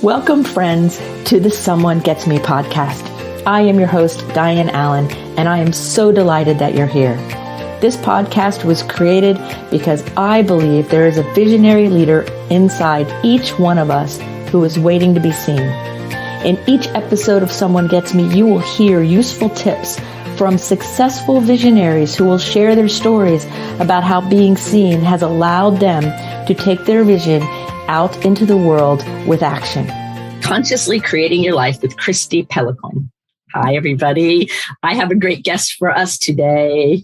Welcome, friends, to the Someone Gets Me podcast. I am your host, Dianne Allen, and I am so delighted that you're here. This podcast was created because I believe there is a visionary leader inside each one of us who is waiting to be seen. In each episode of Someone Gets Me, you will hear useful tips from successful visionaries who will share their stories about how being seen has allowed them to take their vision out into the world with action. Consciously Creating Your Life with Kristy Peloquin. Hi, everybody. I have a great guest for us today.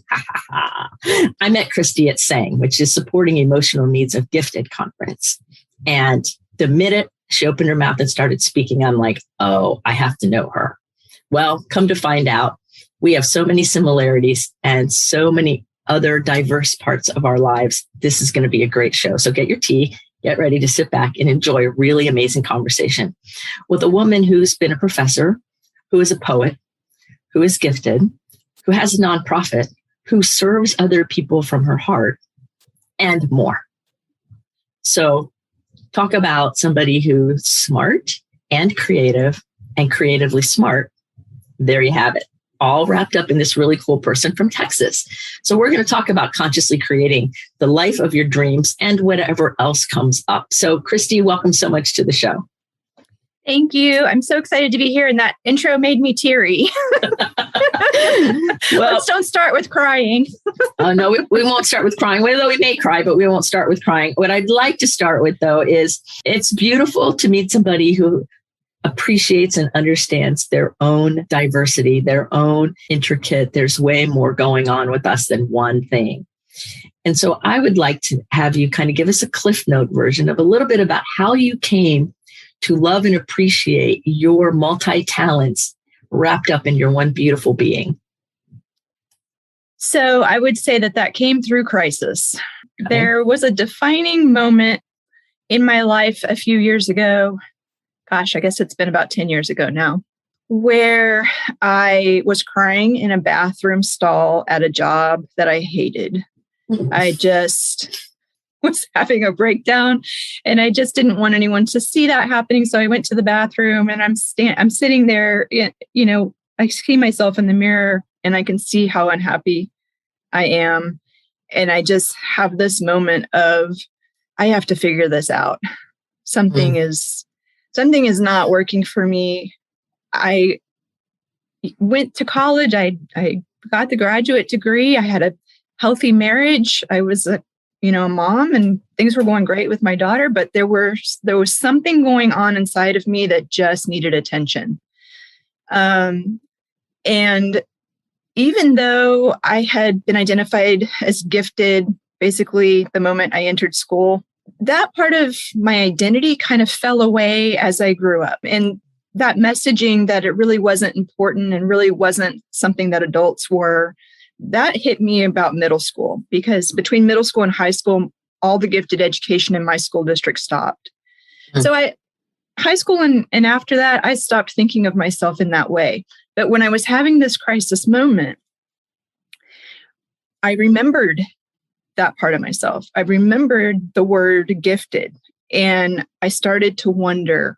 I met Kristy at SANG, which is Supporting Emotional Needs of Gifted conference. And the minute she opened her mouth and started speaking, I'm like, oh, I have to know her. Well, come to find out, we have so many similarities and so many other diverse parts of our lives. This is going to be a great show. So get your tea. Get ready to sit back and enjoy a really amazing conversation with a woman who's been a professor, who is a poet, who is gifted, who has a nonprofit, who serves other people from her heart, and more. So talk about somebody who's smart and creatively smart. There you have it. All wrapped up in this really cool person from Texas. So we're going to talk about consciously creating the life of your dreams and whatever else comes up. So Kristy, welcome so much to the show. Thank you. I'm so excited to be here. And that intro made me teary. Well, let's don't start with crying. No, we won't start with crying, although we may cry, but we won't start with crying. What I'd like to start with, though, is it's beautiful to meet somebody who appreciates and understands their own diversity, their own intricate. There's way more going on with us than one thing. And so I would like to have you kind of give us a Cliff Note version of a little bit about how you came to love and appreciate your multi-talents wrapped up in your one beautiful being. So I would say that came through crisis. Okay. There was a defining moment in my life a few years ago. Gosh, I guess it's been about 10 years ago now, where I was crying in a bathroom stall at a job that I hated. I just was having a breakdown and I just didn't want anyone to see that happening. So I went to the bathroom and I'm sitting there, I see myself in the mirror and I can see how unhappy I am. And I just have this moment of, I have to figure this out. Something is not working for me. I went to college. I got the graduate degree. I had a healthy marriage. I was a mom and things were going great with my daughter, but there was something going on inside of me that just needed attention. And even though I had been identified as gifted, basically the moment I entered school, that part of my identity kind of fell away as I grew up. And that messaging that it really wasn't important and really wasn't something that adults were, that hit me about middle school, because between middle school and high school, all the gifted education in my school district stopped. So high school and after that, I stopped thinking of myself in that way. But when I was having this crisis moment, I remembered that part of myself. I remembered the word gifted, and I started to wonder,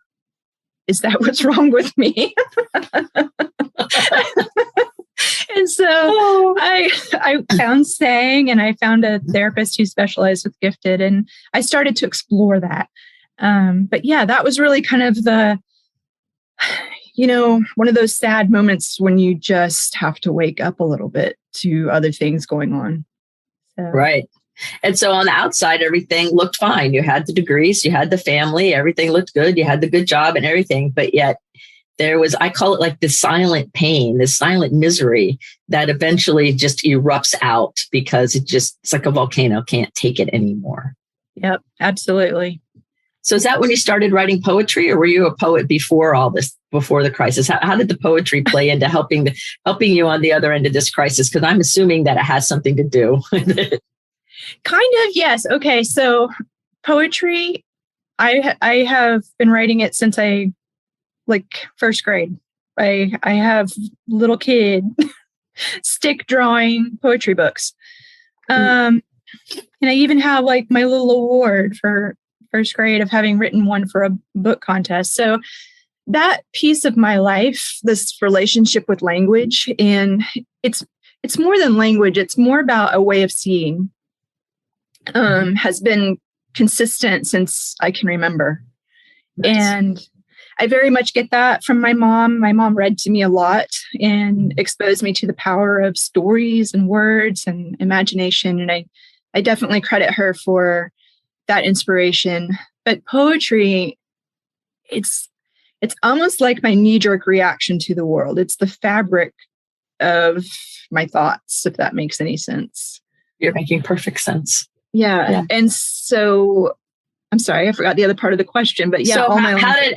is that what's wrong with me? And so I found SANG and I found a therapist who specialized with gifted, and I started to explore that. But yeah, that was really kind of the, one of those sad moments when you just have to wake up a little bit to other things going on. So. Right. And so on the outside, everything looked fine. You had the degrees, you had the family, everything looked good. You had the good job and everything. But yet there was, I call it like the silent pain, this silent misery that eventually just erupts out because it's like a volcano, can't take it anymore. Yep, absolutely. So is that when you started writing poetry, or were you a poet before all this, before the crisis? How did the poetry play into helping you on the other end of this crisis? Because I'm assuming that it has something to do with it. Kind of, yes. Okay, so poetry, I have been writing it since first grade. I have little kid stick drawing poetry books. And I even have my little award for first grade of having written one for a book contest. So that piece of my life, this relationship with language, and it's more than language. It's more about a way of seeing, has been consistent since I can remember. Nice. And I very much get that from my mom. My mom read to me a lot and exposed me to the power of stories and words and imagination. And I definitely credit her for that inspiration. But poetry, it's almost like my knee-jerk reaction to the world. It's the fabric of my thoughts, if that makes any sense. You're making perfect sense. Yeah. And so I'm sorry, I forgot the other part of the question, but yeah. So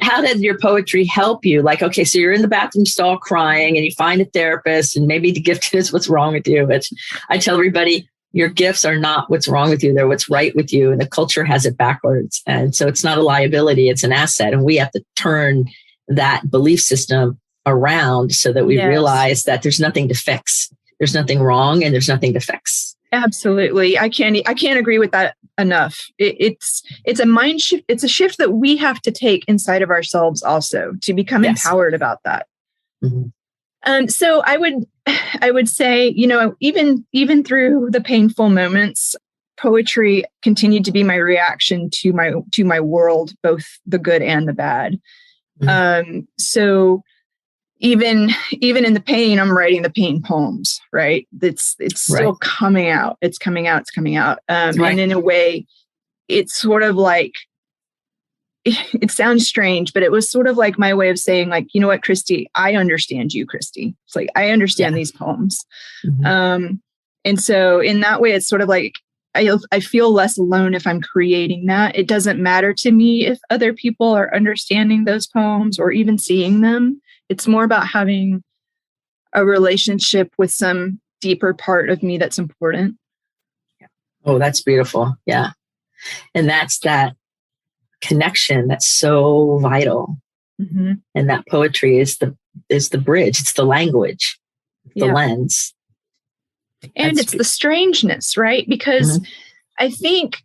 how did your poetry help you? Like, okay, so you're in the bathroom stall crying and you find a therapist, and maybe the gift is what's wrong with you. But I tell everybody, your gifts are not what's wrong with you. They're what's right with you. And the culture has it backwards. And so it's not a liability, it's an asset. And we have to turn that belief system around so that we realize that there's nothing to fix. There's nothing wrong and there's nothing to fix. Absolutely. I can't agree with that enough. It's a mind shift. It's a shift that we have to take inside of ourselves also to become empowered about that. Mm-hmm. So I would say, even through the painful moments, poetry continued to be my reaction to my world, both the good and the bad. Mm-hmm. So even in the pain, I'm writing the pain poems, right? It's still coming out. It's coming out. And in a way, it's sort of like, it sounds strange, but it was sort of like my way of saying, like, you know what, Kristy, I understand you, Kristy. It's like, I understand these poems. Mm-hmm. And so in that way, it's sort of like, I feel less alone if I'm creating that. It doesn't matter to me if other people are understanding those poems or even seeing them. It's more about having a relationship with some deeper part of me that's important. Oh, that's beautiful. Yeah. And that's that connection that's so vital. Mm-hmm. And that poetry is the bridge. It's the language, the lens. And it's the strangeness, right? Because I think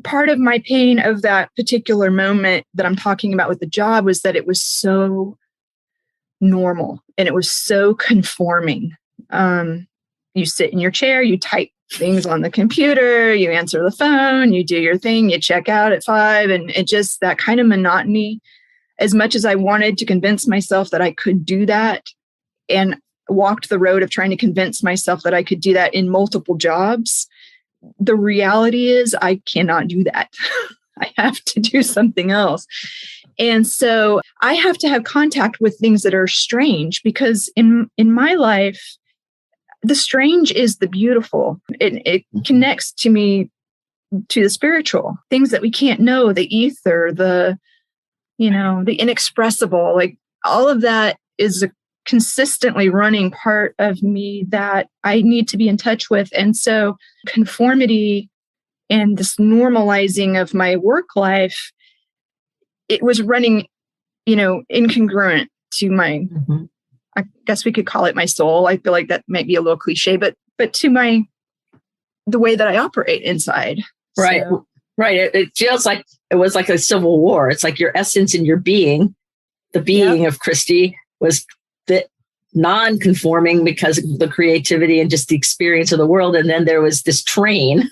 part of my pain of that particular moment that I'm talking about with the job was that it was so normal and it was so conforming. You sit in your chair, you type things on the computer, you answer the phone, you do your thing, you check out at 5, and it just, that kind of monotony. As much as I wanted to convince myself that I could do that, and walked the road of trying to convince myself that I could do that in multiple jobs, the reality is I cannot do that. I have to do something else. And so I have to have contact with things that are strange, because in my life, the strange is the beautiful. It connects to me, to the spiritual, things that we can't know, the ether, the inexpressible, like all of that is a consistently running part of me that I need to be in touch with. And so conformity and this normalizing of my work life, it was running, incongruent to my, I guess we could call it my soul. I feel like that might be a little cliche, but to the way that I operate inside. Right. So. Right. It feels like it was like a civil war. It's like your essence and your being, the being of Kristy was the non-conforming because of the creativity and just the experience of the world. And then there was this train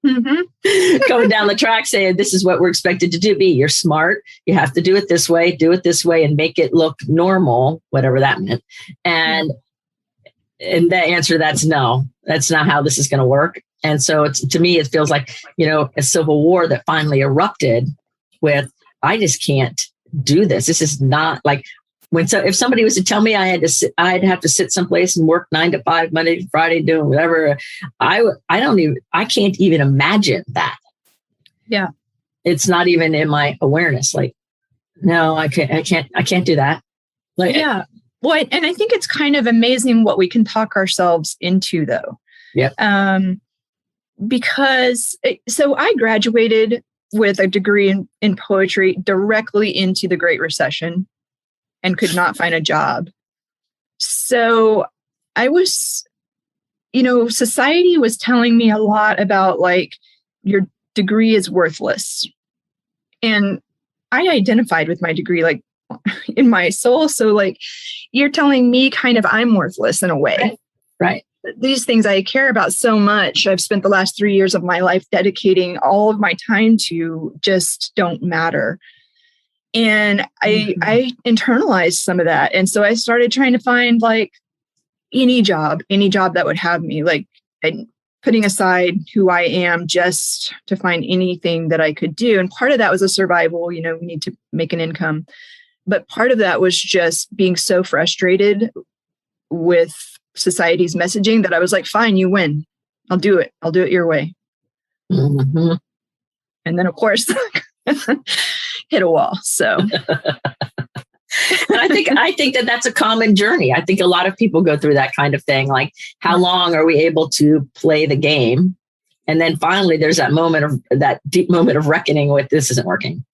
going down the track saying, this is what we're expected to do. You're smart. You have to do it this way, and make it look normal, whatever that meant. And the answer to that's no, that's not how this is going to work. And so to me, it feels like, a civil war that finally erupted with, I just can't do this. This is not like if somebody was to tell me I'd have to sit someplace and work 9 to 5, Monday to Friday, doing whatever. I can't even imagine that. Yeah. It's not even in my awareness. Like, no, I can't do that. Like, yeah. Well, and I think it's kind of amazing what we can talk ourselves into, though. Yeah. So I graduated with a degree in poetry directly into the Great Recession and could not find a job. So I was, society was telling me a lot about, like, your degree is worthless. And I identified with my degree, like in my soul. So like, you're telling me kind of I'm worthless in a way. Right. These things I care about so much. I've spent the last 3 years of my life dedicating all of my time to just don't matter. And I internalized some of that. And so I started trying to find like any job that would have me, like, and putting aside who I am just to find anything that I could do. And part of that was a survival, we need to make an income. But part of that was just being so frustrated with society's messaging that I was like, fine, you win. I'll do it. I'll do it your way. Mm-hmm. And then, of course, hit a wall. So I think that that's a common journey. I think a lot of people go through that kind of thing. Like, how long are we able to play the game? And then finally, there's that deep moment of reckoning with this isn't working,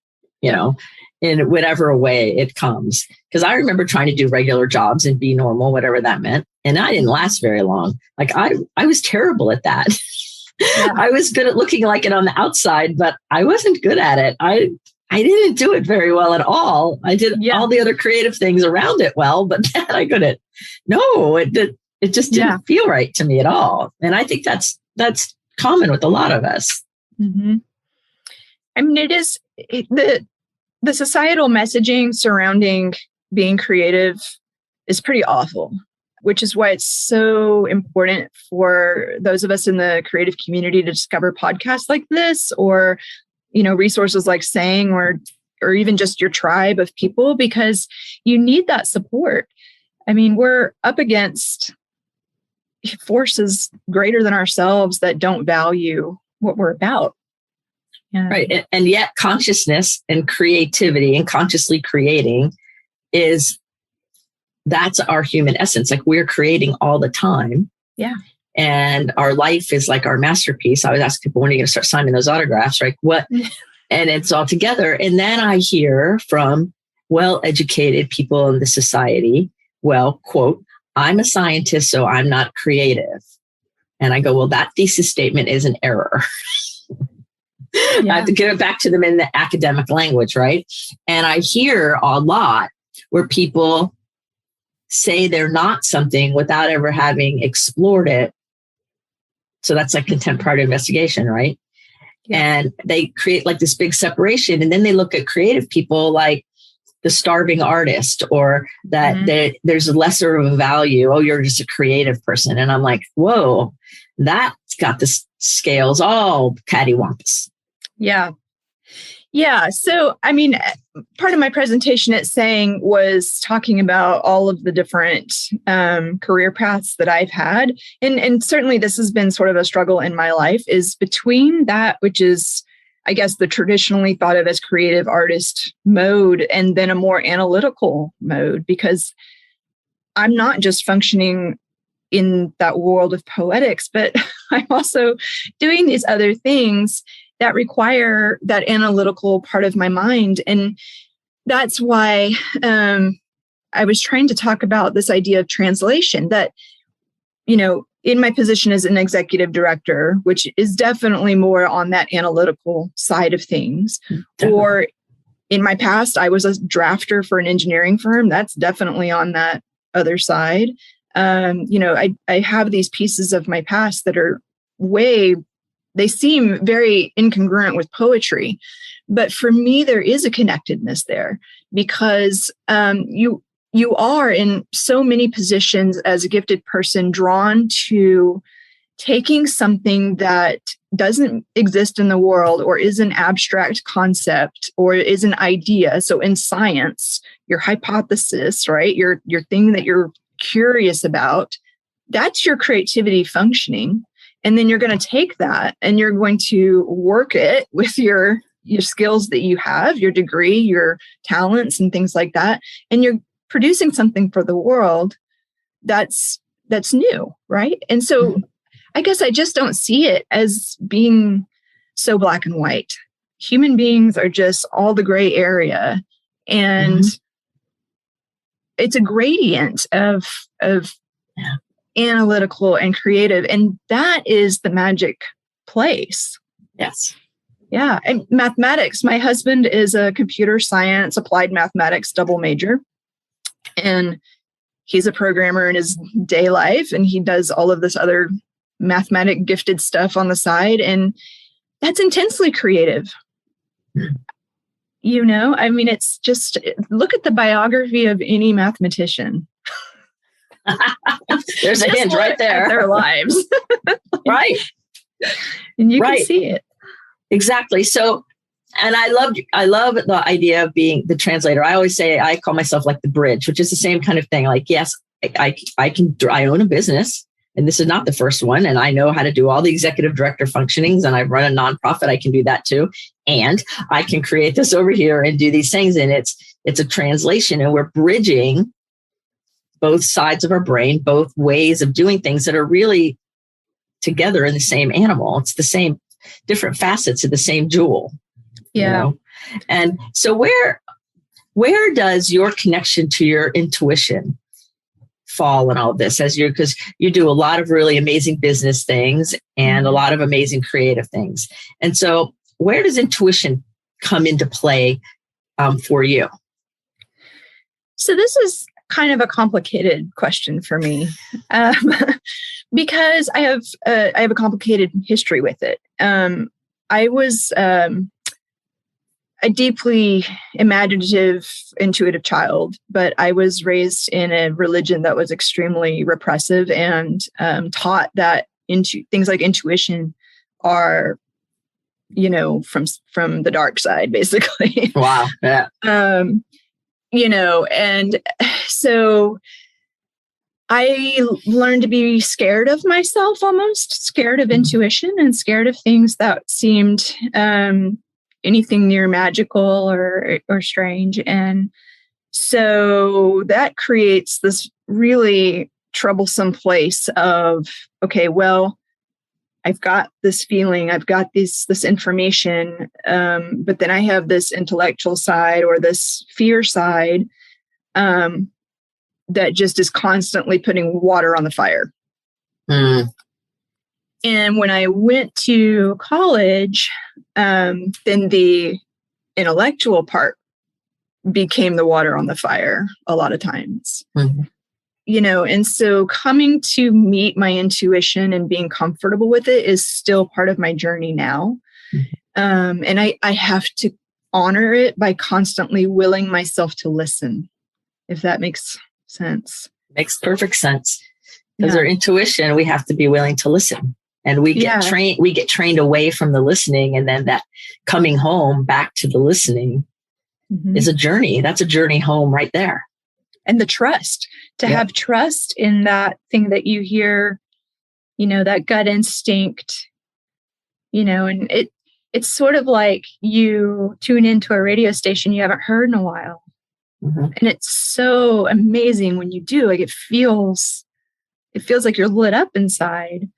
in whatever way it comes. Because I remember trying to do regular jobs and be normal, whatever that meant. And I didn't last very long. Like I was terrible at that. Yeah. I was good at looking like it on the outside, but I wasn't good at it. I didn't do it very well at all. I did all the other creative things around it well, but then I couldn't. No, it just didn't feel right to me at all. And I think that's common with a lot of us. Mm-hmm. I mean, it is the societal messaging surrounding being creative is pretty awful, which is why it's so important for those of us in the creative community to discover podcasts like this, or resources like Saying, or even just your tribe of people, because you need that support. I mean, we're up against forces greater than ourselves that don't value what we're about. Yeah. Right. And yet consciousness and creativity and consciously creating that's our human essence. Like, we're creating all the time. Yeah. And our life is like our masterpiece. I always ask people, when are you going to start signing those autographs? Right? What? And it's all together. And then I hear from well-educated people in the society, quote, I'm a scientist, so I'm not creative. And I go, well, that thesis statement is an error. I have to give it back to them in the academic language, right? And I hear a lot where people say they're not something without ever having explored it. So that's like contemporary investigation, right? Yeah. And they create like this big separation. And then they look at creative people like the starving artist, or that there's lesser of a value. Oh, you're just a creative person. And I'm like, whoa, that's got the scales all cattywampus. Yeah. Yeah. So, I mean, part of my presentation at Saying was talking about all of the different career paths that I've had. And certainly this has been sort of a struggle in my life, is between that, which is, I guess, the traditionally thought of as creative artist mode, and then a more analytical mode, because I'm not just functioning in that world of poetics, but I'm also doing these other things that require that analytical part of my mind. And that's why I was trying to talk about this idea of translation, that, in my position as an executive director, which is definitely more on that analytical side of things, or in my past, I was a drafter for an engineering firm. That's definitely on that other side. I have these pieces of my past that are they seem very incongruent with poetry. But for me, there is a connectedness there, because you are in so many positions as a gifted person drawn to taking something that doesn't exist in the world, or is an abstract concept, or is an idea. So in science, your hypothesis, right? Your thing that you're curious about, that's your creativity functioning. And then you're going to take that and you're going to work it with your skills that you have, your degree, your talents, and things like that. And you're producing something for the world that's new, right? And so I guess I just don't see it as being so black and white. Human beings are just all the gray area. And it's a gradient of analytical and creative. And that is the magic place. Yes. Yeah. And mathematics. My husband is a computer science, applied mathematics double major. And he's a programmer in his day life. And he does all of this other mathematic gifted stuff on the side. And that's intensely creative. You know, I mean, it's just look at the biography of any mathematician. There's a hint right there. Their lives. Right. And you can see it. Exactly. So, and I love the idea of being the translator. I always say, I call myself like the bridge, which is the same kind of thing. Like, yes, I own a business, and this is not the first one. And I know how to do all the executive director functionings, and I run a nonprofit. I can do that too. And I can create this over here and do these things. And it's a translation, and we're bridging both sides of our brain, both ways of doing things that are really together in the same animal. It's the same, different facets of the same jewel. Yeah. You know? And so where does your connection to your intuition fall in all of this, because you do a lot of really amazing business things and a lot of amazing creative things. And so where does intuition come into play for you? So this is kind of a complicated question for me because I have a complicated history with it. I was a deeply imaginative, intuitive child, but I was raised in a religion that was extremely repressive and taught that things like intuition are, you know, from the dark side, basically. Wow. Yeah. You know, and so I learned to be scared of myself, almost scared of intuition and scared of things that seemed anything near magical or strange. And so that creates this really troublesome place of, okay, well, I've got this feeling, I've got this information, but then I have this intellectual side or this fear side that just is constantly putting water on the fire. And when I went to college, then the intellectual part became the water on the fire a lot of times. You know, and so coming to meet my intuition and being comfortable with it is still part of my journey now. And I have to honor it by constantly willing myself to listen, if that makes sense. Makes perfect sense. Because our intuition, we have to be willing to listen. And we get trained away from the listening. And then that coming home back to the listening is a journey. That's a journey home right there. And the trust, to have trust in that thing that you hear, you know, that gut instinct, you know, and it's sort of like you tune into a radio station you haven't heard in a while. And it's so amazing when you do. Like it feels like you're lit up inside,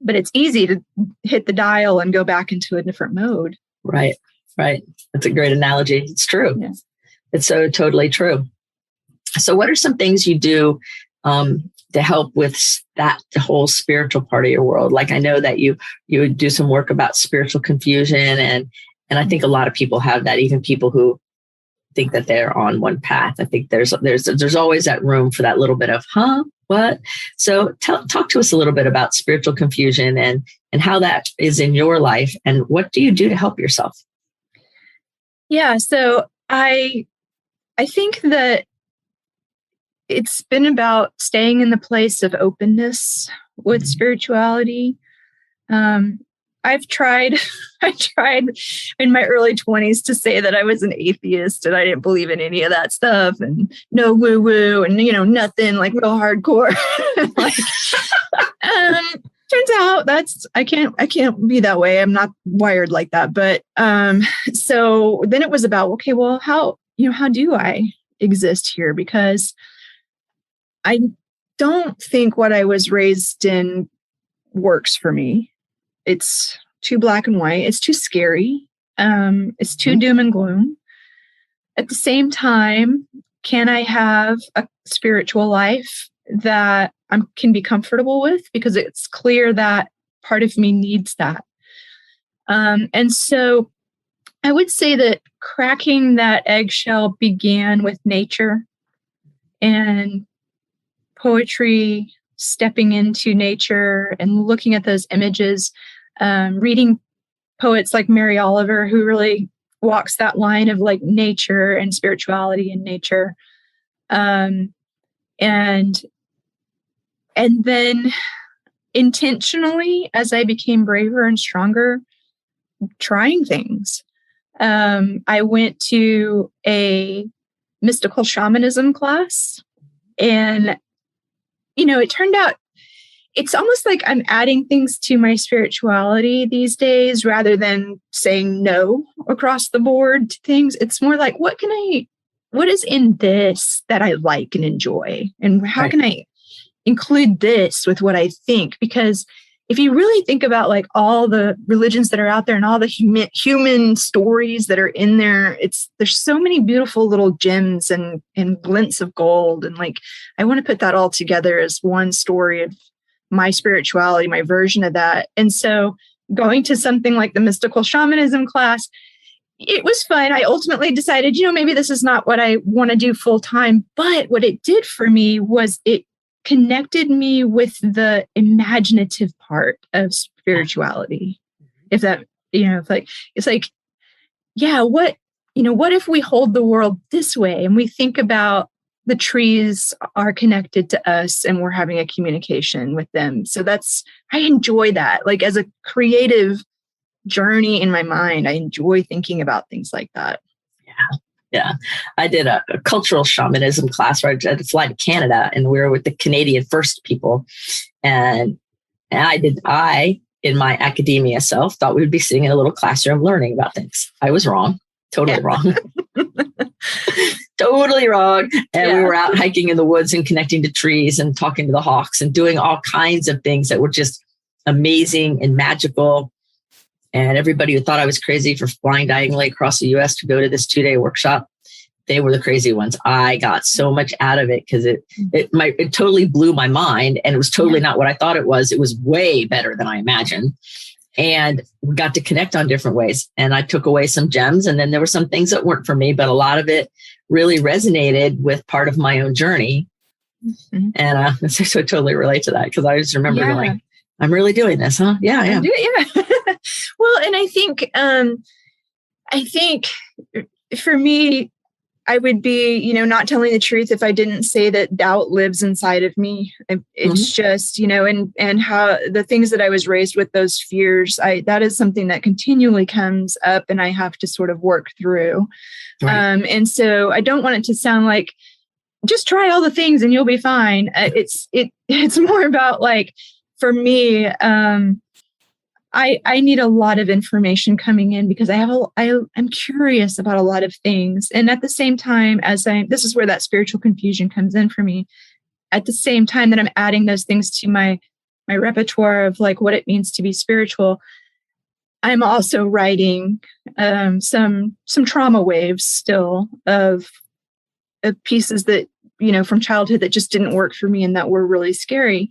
but it's easy to hit the dial and go back into a different mode. Right. That's a great analogy. It's true. Yeah. It's so totally true. So what are some things you do to help with that whole spiritual part of your world? Like I know that you do some work about spiritual confusion, and I think a lot of people have that, even people who think that they're on one path. I think there's always that room for that little bit of, what? So talk to us a little bit about spiritual confusion and how that is in your life, and what do you do to help yourself? Yeah, so I think that it's been about staying in the place of openness with spirituality. I've tried in my early 20s to say that I was an atheist and I didn't believe in any of that stuff and no woo woo and, you know, nothing, like real hardcore. Like, turns out I can't be that way. I'm not wired like that. But so then it was about, okay, well, how do I exist here? Because I don't think what I was raised in works for me. It's too black and white. It's too scary. It's too doom and gloom. At the same time, can I have a spiritual life that I can be comfortable with? Because it's clear that part of me needs that. And so I would say that cracking that eggshell began with nature and poetry, stepping into nature and looking at those images, reading poets like Mary Oliver, who really walks that line of like nature and spirituality in nature. And then intentionally, as I became braver and stronger, trying things. I went to a mystical shamanism class, and, it turned out it's almost like I'm adding things to my spirituality these days rather than saying no across the board to things. It's more like, what is in this that I like and enjoy? And how can I include this with what I think? Because if you really think about like all the religions that are out there and all the human stories that are in there, there's so many beautiful little gems and glints of gold. And like, I want to put that all together as one story of my spirituality, my version of that. And so going to something like the mystical shamanism class, it was fun. I ultimately decided, maybe this is not what I want to do full time. But what it did for me was it connected me with the imaginative part of spirituality. If that, it's like, yeah, what if we hold the world this way and we think about the trees are connected to us and we're having a communication with them. So I enjoy that. Like as a creative journey in my mind, I enjoy thinking about things like that. Yeah. I did a cultural shamanism class where I had to fly to Canada, and we were with the Canadian First people. And I, in my academia self, thought we would be sitting in a little classroom learning about things. I was wrong. Totally wrong. Totally wrong. And we were out hiking in the woods and connecting to trees and talking to the hawks and doing all kinds of things that were just amazing and magical. And everybody who thought I was crazy for flying diagonally across the US to go to this 2-day workshop, they were the crazy ones. I got so much out of it because it totally blew my mind, and it was totally not what I thought it was. It was way better than I imagined. And we got to connect on different ways. And I took away some gems, and then there were some things that weren't for me, but a lot of it really resonated with part of my own journey. Mm-hmm. And so I totally relate to that, because I just remember going, I'm really doing this, huh? Yeah, I am. Yeah. Well, and I think for me, I would be, not telling the truth if I didn't say that doubt lives inside of me. It's just, and how the things that I was raised with, those fears, that is something that continually comes up and I have to sort of work through. Right. And so I don't want it to sound like just try all the things and you'll be fine. It's more about like, for me, I need a lot of information coming in because I'm curious about a lot of things. And at the same time, this is where that spiritual confusion comes in for me. At the same time that I'm adding those things to my repertoire of like what it means to be spiritual, I'm also writing some trauma waves still of pieces that, from childhood that just didn't work for me and that were really scary.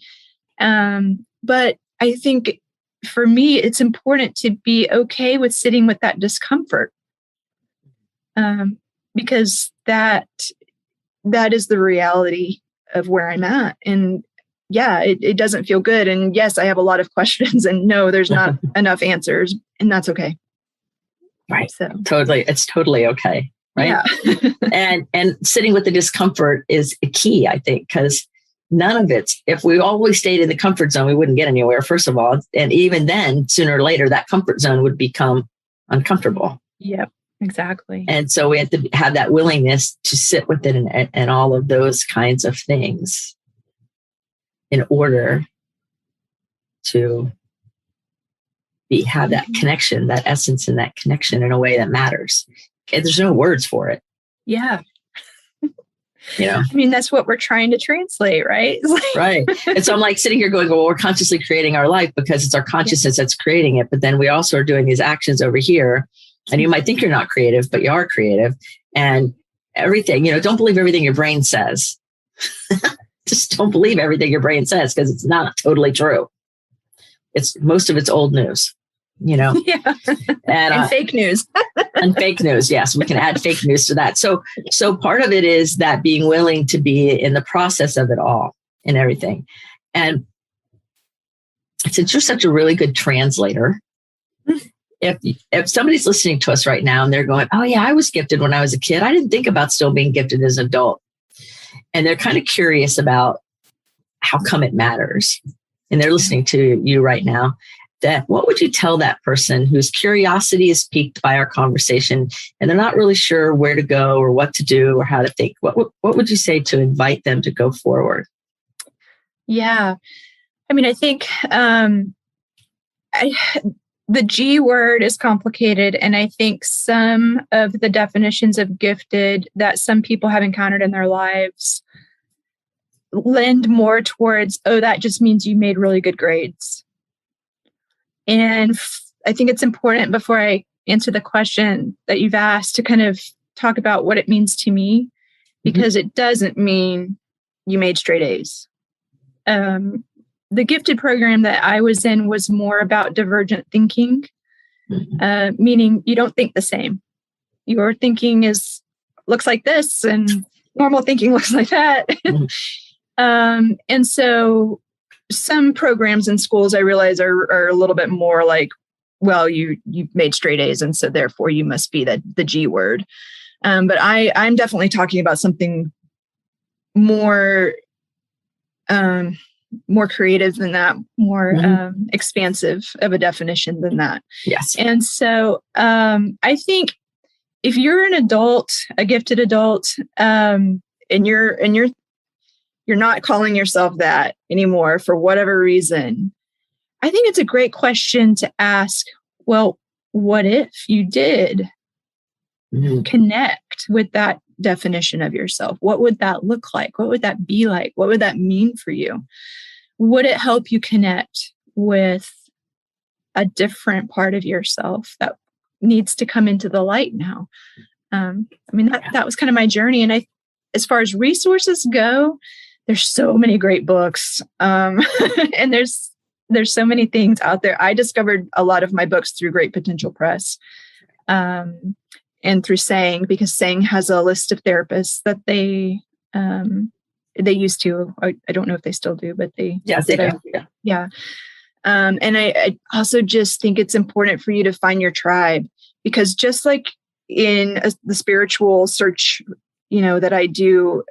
But I think for me, it's important to be okay with sitting with that discomfort, because that is the reality of where I'm at. And it doesn't feel good. And yes, I have a lot of questions, and no, there's not enough answers, and that's okay. Right. So totally. It's totally okay. Right. Yeah. and sitting with the discomfort is a key, I think, because none of it, if we always stayed in the comfort zone, we wouldn't get anywhere, first of all. And even then, sooner or later, that comfort zone would become uncomfortable. Yep, exactly. And so we have to have that willingness to sit with it and all of those kinds of things in order to have that connection, that essence and that connection in a way that matters. And there's no words for it. Yeah. I mean, that's what we're trying to translate, right? Right. And so I'm like sitting here going, well, we're consciously creating our life because it's our consciousness that's creating it. But then we also are doing these actions over here. And you might think you're not creative, but you are creative. And everything, don't believe everything your brain says. Just don't believe everything your brain says, because it's not totally true. Most of it's old news. Yeah. And fake news. And fake news. Yes, we can add fake news to that. So part of it is that being willing to be in the process of it all and everything. And since you're such a really good translator, if somebody's listening to us right now and they're going, oh yeah, I was gifted when I was a kid. I didn't think about still being gifted as an adult. And they're kind of curious about how come it matters. And they're listening to you right now. That what would you tell that person whose curiosity is piqued by our conversation and they're not really sure where to go or what to do or how to think? What would you say to invite them to go forward? Yeah. I mean, I think the G word is complicated. And I think some of the definitions of gifted that some people have encountered in their lives lend more towards, oh, that just means you made really good grades. And I think it's important before I answer the question that you've asked to kind of talk about what it means to me, because it doesn't mean you made straight A's. The gifted program that I was in was more about divergent thinking, meaning you don't think the same. Your thinking looks like this and normal thinking looks like that. And so some programs in schools I realize are a little bit more like, well, you've made straight A's and so therefore you must be the G word. But I'm definitely talking about something more creative than that, more expansive of a definition than that. Yes. And so I think if you're an adult, a gifted adult, and you're not calling yourself that anymore for whatever reason, I think it's a great question to ask, well, what if you did connect with that definition of yourself? What would that look like? What would that be like? What would that mean for you? Would it help you connect with a different part of yourself that needs to come into the light now? That was kind of my journey. And as far as resources go, there's so many great books. And there's so many things out there. I discovered a lot of my books through Great Potential Press. And through Saying, because Saying has a list of therapists that they used to. I don't know if they still do, but they do. Yeah. And I also just think it's important for you to find your tribe, because just like in the spiritual search, that I do,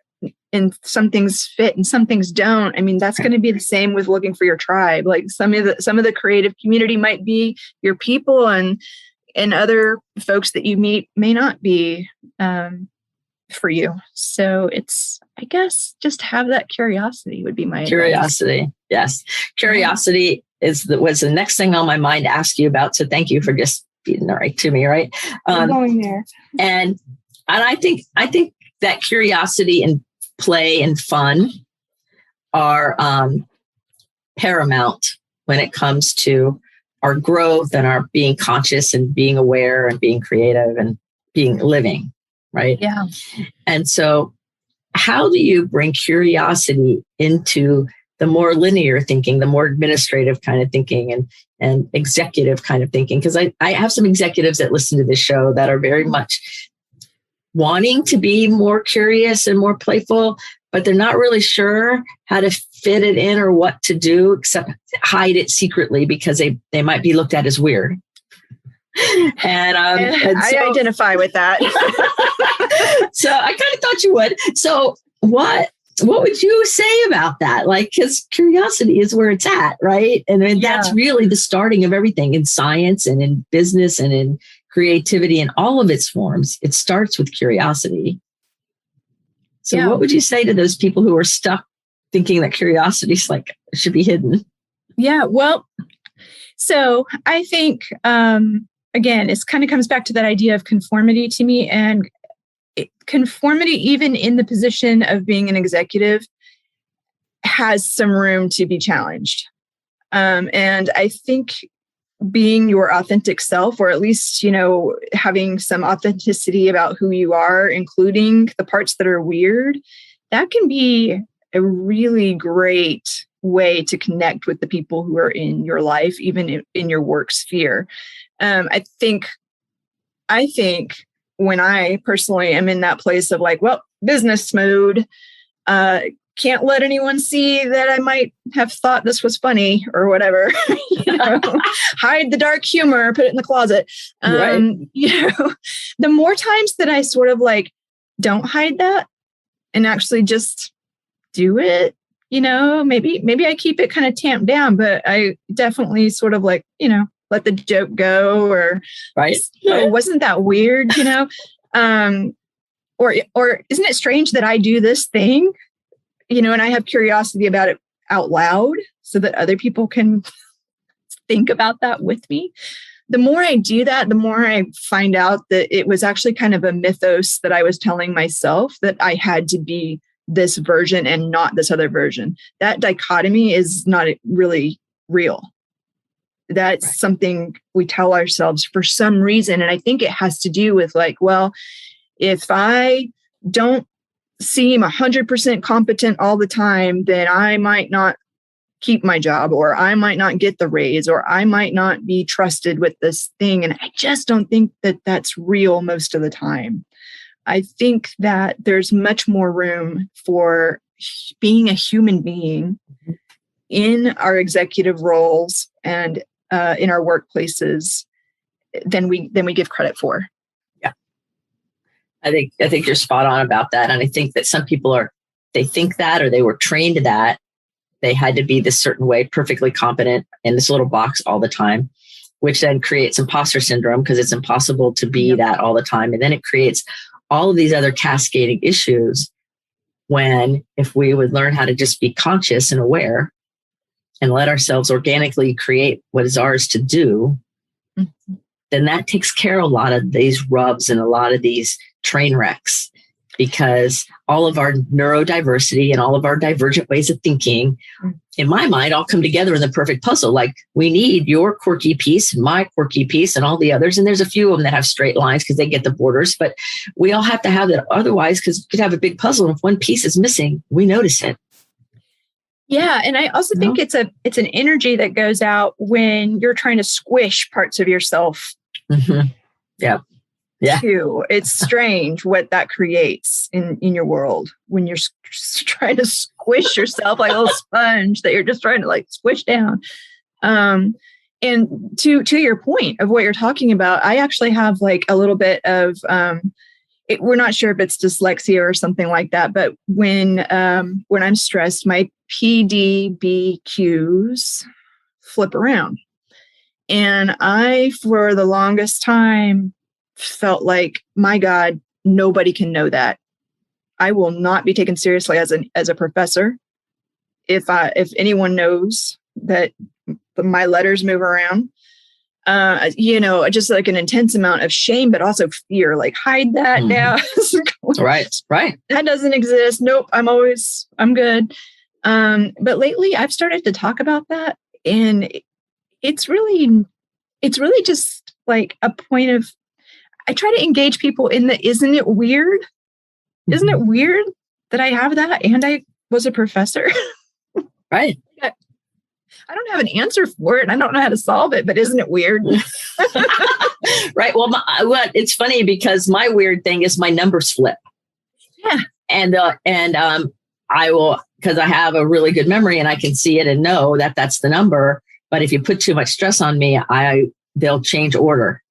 and some things fit and some things don't. I mean, that's going to be the same with looking for your tribe. Like some of the creative community might be your people, and other folks that you meet may not be for you. So it's, I guess, just have that curiosity would be my curiosity. Advice. Yes. Curiosity was the next thing on my mind to ask you about. So thank you for just feeding it right to me. Right. I'm going there. And I think that curiosity and play and fun are paramount when it comes to our growth and our being conscious and being aware and being creative and being living, right? Yeah. And so how do you bring curiosity into the more linear thinking, the more administrative kind of thinking and executive kind of thinking? Because I have some executives that listen to this show that are very much wanting to be more curious and more playful, but they're not really sure how to fit it in or what to do except hide it secretly because they might be looked at as weird. And I identify with that. So I kind of thought you would. So what would you say about that? Like, because curiosity is where it's at, right? And that's really the starting of everything in science and in business and in creativity in all of its forms. It starts with curiosity. So what would you say to those people who are stuck thinking that curiosity should be hidden? Yeah, well, so I think, again, it kind of comes back to that idea of conformity to me. And conformity, even in the position of being an executive, has some room to be challenged. And I think being your authentic self, or at least, having some authenticity about who you are, including the parts that are weird, that can be a really great way to connect with the people who are in your life, even in your work sphere. I think when I personally am in that place of like, well, business mode, can't let anyone see that I might have thought this was funny or whatever. Hide the dark humor, put it in the closet. Right. The more times that I sort of like don't hide that and actually just do it, maybe I keep it kind of tamped down, but I definitely sort of like, let the joke go, or right. Oh, wasn't that weird? Or isn't it strange that I do this thing? And I have curiosity about it out loud so that other people can think about that with me. The more I do that, the more I find out that it was actually kind of a mythos that I was telling myself, that I had to be this version and not this other version. That dichotomy is not really real. That's something we tell ourselves for some reason. And I think it has to do with like, well, if I don't seem 100% competent all the time, then I might not keep my job, or I might not get the raise, or I might not be trusted with this thing. And I just don't think that that's real most of the time. I think that there's much more room for being a human being in our executive roles and in our workplaces than we give credit for. I think you're spot on about that. And I think that some people they think that, or they were trained that they had to be this certain way, perfectly competent in this little box all the time, which then creates imposter syndrome because it's impossible to be that all the time. And then it creates all of these other cascading issues when, if we would learn how to just be conscious and aware and let ourselves organically create what is ours to do, then that takes care of a lot of these rubs and a lot of these train wrecks, because all of our neurodiversity and all of our divergent ways of thinking, in my mind, all come together in the perfect puzzle. Like, we need your quirky piece, my quirky piece, and all the others. And there's a few of them that have straight lines because they get the borders, but we all have to have that otherwise, because you could have a big puzzle. And if one piece is missing, we notice it. Yeah. And I also think it's an energy that goes out when you're trying to squish parts of yourself. Mm-hmm. Yeah. Too. It's strange what that creates in your world when you're trying to squish yourself like a little sponge that you're just trying to like squish down. And to your point of what you're talking about, I actually have like a little bit of, we're not sure if it's dyslexia or something like that, but when I'm stressed, my PDBQs flip around. And I, for the longest time, felt like, my God, nobody can know that. I will not be taken seriously as a professor if anyone knows that my letters move around. Just like an intense amount of shame, but also fear. Like, hide that now. Right. That doesn't exist. Nope. I'm good. But lately, I've started to talk about that, and it's really just like a point of. I try to engage people in the, isn't it weird? Isn't it weird that I have that and I was a professor? Right. I don't have an answer for it. I don't know how to solve it, but isn't it weird? Right. Well, it's funny because my weird thing is my numbers flip. Yeah. And I will, because I have a really good memory and I can see it and know that that's the number. But if you put too much stress on me, they'll change order.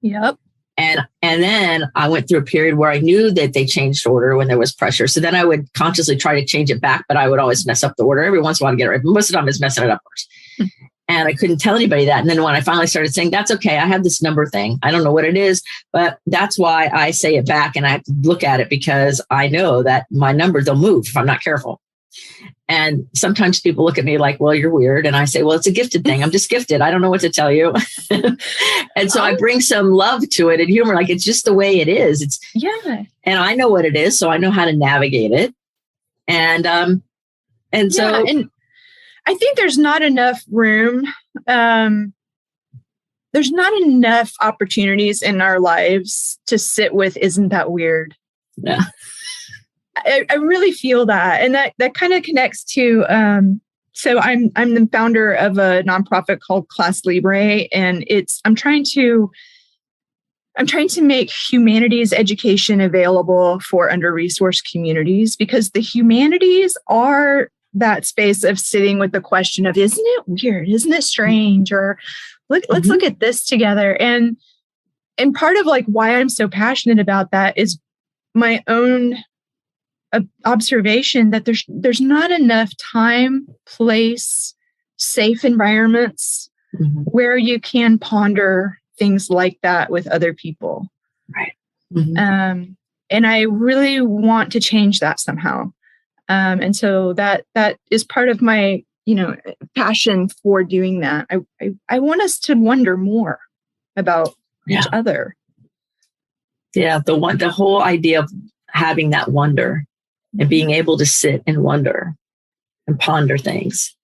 Yep. And then I went through a period where I knew that they changed order when there was pressure. So then I would consciously try to change it back, but I would always mess up the order. Every once in a while to get it right. Most of the time it's messing it up first. And I couldn't tell anybody that. And then when I finally started saying, that's okay, I have this number thing. I don't know what it is, but that's why I say it back and I have to look at it, because I know that my numbers, they'll move if I'm not careful. And sometimes people look at me like, well, you're weird. And I say, well, it's a gifted thing. I'm just gifted. I don't know what to tell you. And so I bring some love to it and humor. Like, it's just the way it is. And I know what it is. So I know how to navigate it. And so, and I think there's not enough room. There's not enough opportunities in our lives to sit with, isn't that weird? Yeah. I really feel that. And that kind of connects to So I'm the founder of a nonprofit called Class Libre, and I'm trying to make humanities education available for under-resourced communities, because the humanities are that space of sitting with the question of, isn't it weird? Isn't it strange? Or let's look at this together. And part of like why I'm so passionate about that is my own observation that there's not enough time, place, safe environments where you can ponder things like that with other people. Right. And I really want to change that somehow. And so that is part of my, passion for doing that. I want us to wonder more about each other. Yeah. The whole idea of having that wonder and being able to sit and wonder and ponder things.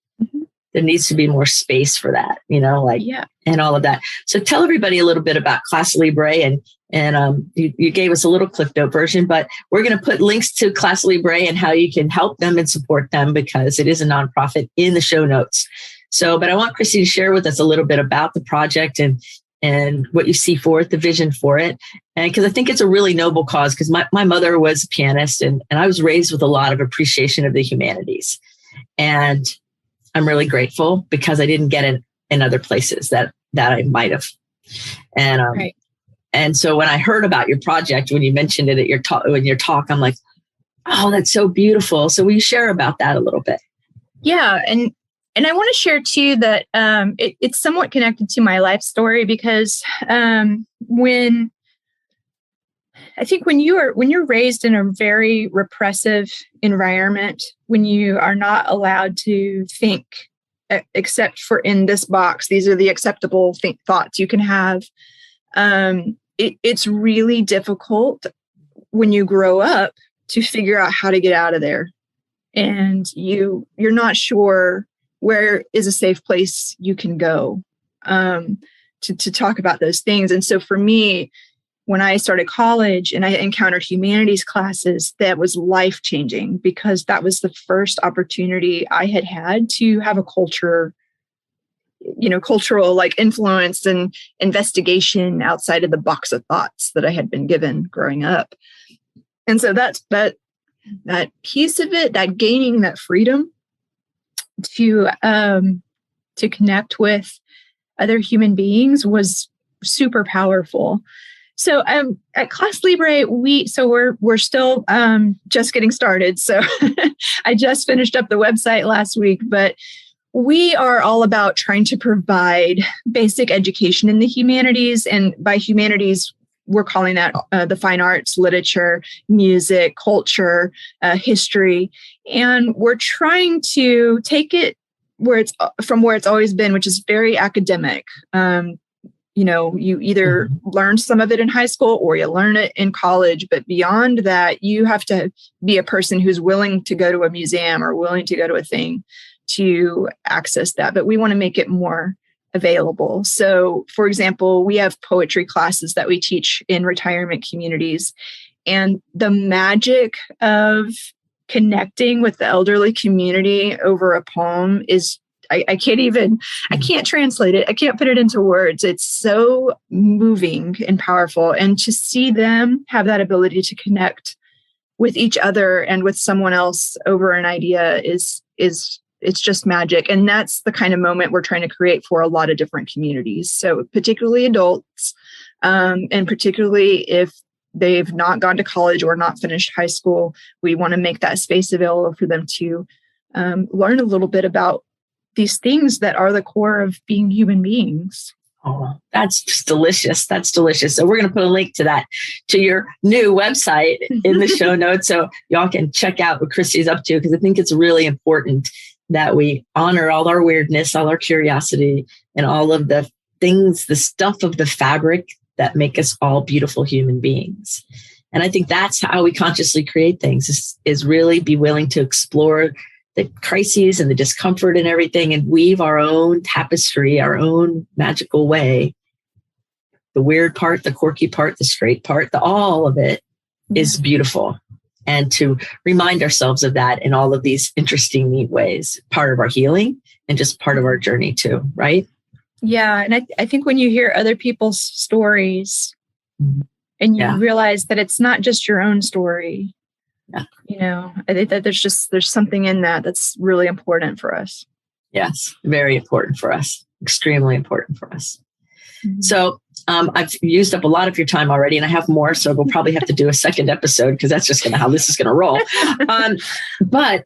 There needs to be more space for that, and all of that. So tell everybody a little bit about Class Libre, and you gave us a little clip note version, but we're going to put links to Class Libre and how you can help them and support them, because it is a nonprofit, in the show notes. So, but I want Kristy to share with us a little bit about the project and what you see for it, the vision for it. And because I think it's a really noble cause, because my mother was a pianist, and I was raised with a lot of appreciation of the humanities. And I'm really grateful, because I didn't get it in other places that I might have. And right. And so when I heard about your project, when you mentioned it at your talk, I'm like, oh, that's so beautiful. So will you share about that a little bit? Yeah. And I want to share too that it's somewhat connected to my life story, because when you're raised in a very repressive environment, when you are not allowed to think except for in this box, these are the acceptable thoughts you can have. It's really difficult when you grow up to figure out how to get out of there. And you're not sure where is a safe place you can go to talk about those things. And so for me, when I started college and I encountered humanities classes, that was life-changing, because that was the first opportunity I had to have a cultural like influence and investigation outside of the box of thoughts that I had been given growing up. And so that piece of it, that gaining that freedom to connect with other human beings, was super powerful. So at Class Libre, we're still just getting started. So I just finished up the website last week, but we are all about trying to provide basic education in the humanities. And by humanities, we're calling that the fine arts, literature, music, culture, history. And we're trying to take it where it's always been, which is very academic. You either learn some of it in high school or you learn it in college. But beyond that, you have to be a person who's willing to go to a museum or willing to go to a thing to access that. But we want to make it more available. So, for example, we have poetry classes that we teach in retirement communities. And the magic of connecting with the elderly community over a poem is, I can't translate it. I can't put it into words. It's so moving and powerful. And to see them have that ability to connect with each other and with someone else over an idea it's just magic. And that's the kind of moment we're trying to create for a lot of different communities. So particularly adults, and particularly if they've not gone to college or not finished high school, we want to make that space available for them to learn a little bit about these things that are the core of being human beings. Oh, that's just delicious. That's delicious. So we're going to put a link to that, to your new website in the show notes, so y'all can check out what Kristy's up to, because I think it's really important that we honor all our weirdness, all our curiosity, and all of the things, the stuff of the fabric that make us all beautiful human beings. And I think that's how we consciously create things, is really be willing to explore the crises and the discomfort and everything, and weave our own tapestry, our own magical way. The weird part, the quirky part, the straight part, all of it is beautiful. and to remind ourselves of that in all of these interesting, neat ways, part of our healing and just part of our journey too, right? Yeah. And I think when you hear other people's stories and you realize that it's not just your own story, I think that there's something in that that's really important for us. Yes. Very important for us. Extremely important for us. Mm-hmm. So I've used up a lot of your time already, and I have more. So we'll probably have to do a second episode because that's just how this is going to roll. But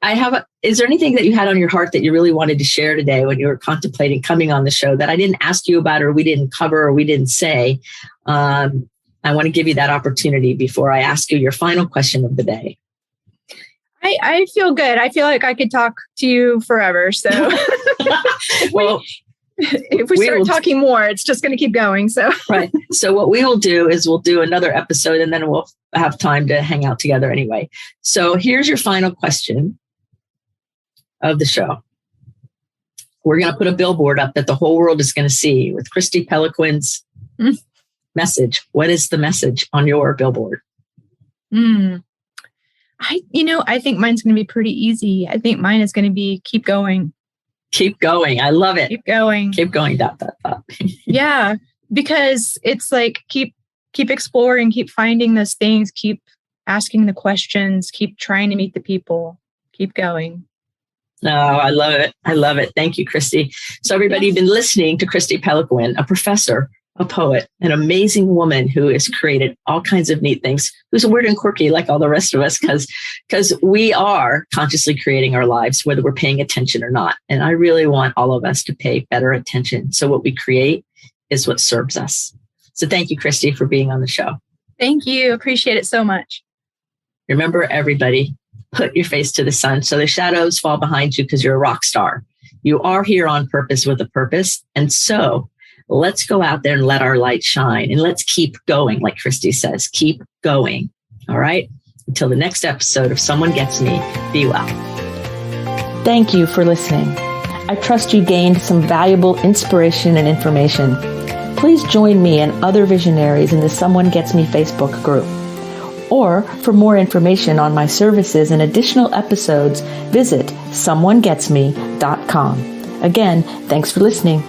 is there anything that you had on your heart that you really wanted to share today when you were contemplating coming on the show that I didn't ask you about, or we didn't cover, or we didn't say? I want to give you that opportunity before I ask you your final question of the day. I feel good. I feel like I could talk to you forever. So if we start talking more, it's just going to keep going. So right. So what we will do is we'll do another episode, and then we'll have time to hang out together anyway. So here's your final question of the show. We're going to put a billboard up that the whole world is going to see with Kristy Peloquin's message. What is the message on your billboard? I think mine's going to be pretty easy. I think mine is going to be keep going. Keep going. I love it. Keep going. Keep going. ... Yeah, because it's like keep exploring, keep finding those things, keep asking the questions, keep trying to meet the people, keep going. Oh, I love it. I love it. Thank you, Kristy. So everybody, you've been listening to Kristy Peloquin, a professor, a poet, an amazing woman who has created all kinds of neat things, who's weird and quirky like all the rest of us, because we are consciously creating our lives, whether we're paying attention or not. And I really want all of us to pay better attention. So what we create is what serves us. So thank you, Kristy, for being on the show. Thank you. Appreciate it so much. Remember, everybody, put your face to the sun so the shadows fall behind you because you're a rock star. You are here on purpose with a purpose. And so let's go out there and let our light shine, and let's keep going. Like Kristy says, keep going. All right. Until the next episode of Someone Gets Me, be well. Thank you for listening. I trust you gained some valuable inspiration and information. Please join me and other visionaries in the Someone Gets Me Facebook group. Or for more information on my services and additional episodes, visit someonegetsme.com. Again, thanks for listening.